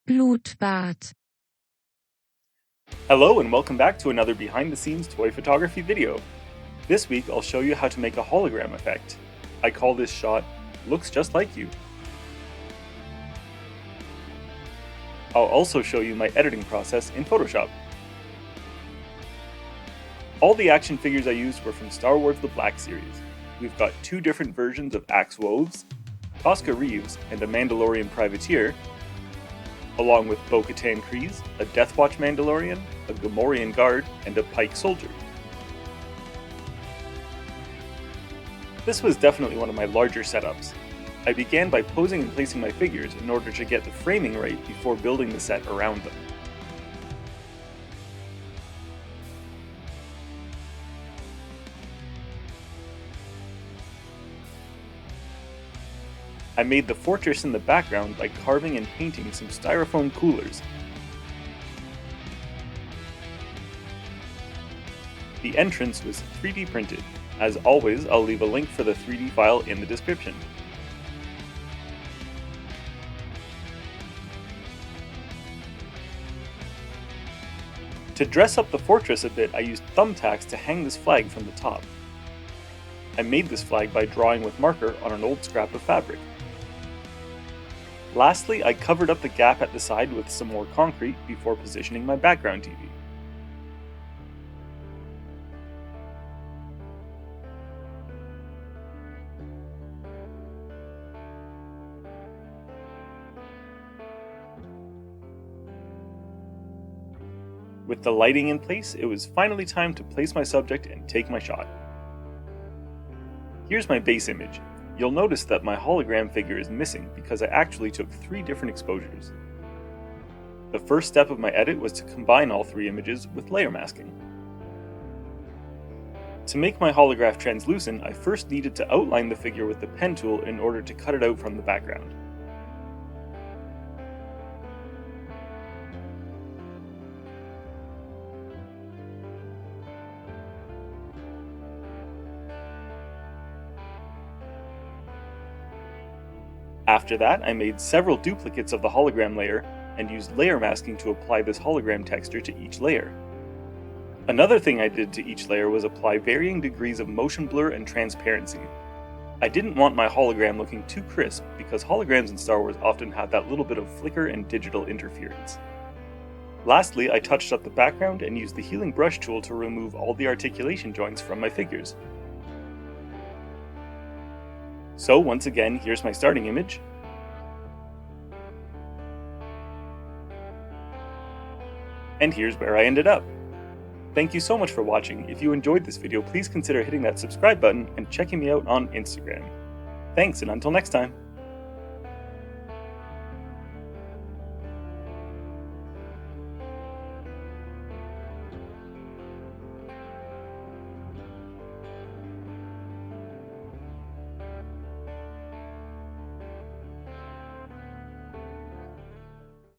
Blutbad. Hello and welcome back to another behind the scenes toy photography video. This week I'll show you how to make a hologram effect. I call this shot "Looks Just Like You." I'll also show you my editing process in Photoshop. All the action figures I used were from Star Wars The Black Series. We've got two different versions of Axe Woves, Koska Reeves and a Mandalorian Privateer, along with Bo-Katan Kryze, a Deathwatch Mandalorian, a Gamorrean guard, and a Pyke Soldier. This was definitely one of my larger setups. I began by posing and placing my figures in order to get the framing right before building the set around them. I made the fortress in the background by carving and painting some Styrofoam coolers. The entrance was 3D printed. As always, I'll leave a link for the 3D file in the description. To dress up the fortress a bit, I used thumbtacks to hang this flag from the top. I made this flag by drawing with marker on an old scrap of fabric. Lastly, I covered up the gap at the side with some more concrete before positioning my background TV. With the lighting in place, it was finally time to place my subject and take my shot. Here's my base image. You'll notice that my hologram figure is missing because I actually took 3 different exposures. The first step of my edit was to combine all 3 images with layer masking. To make my holograph translucent, I first needed to outline the figure with the pen tool in order to cut it out from the background. After that, I made several duplicates of the hologram layer and used layer masking to apply this hologram texture to each layer. Another thing I did to each layer was apply varying degrees of motion blur and transparency. I didn't want my hologram looking too crisp because holograms in Star Wars often have that little bit of flicker and digital interference. Lastly, I touched up the background and used the healing brush tool to remove all the articulation joints from my figures. So once again, here's my starting image. And here's where I ended up. Thank you so much for watching. If you enjoyed this video, please consider hitting that subscribe button and checking me out on Instagram. Thanks, and until next time.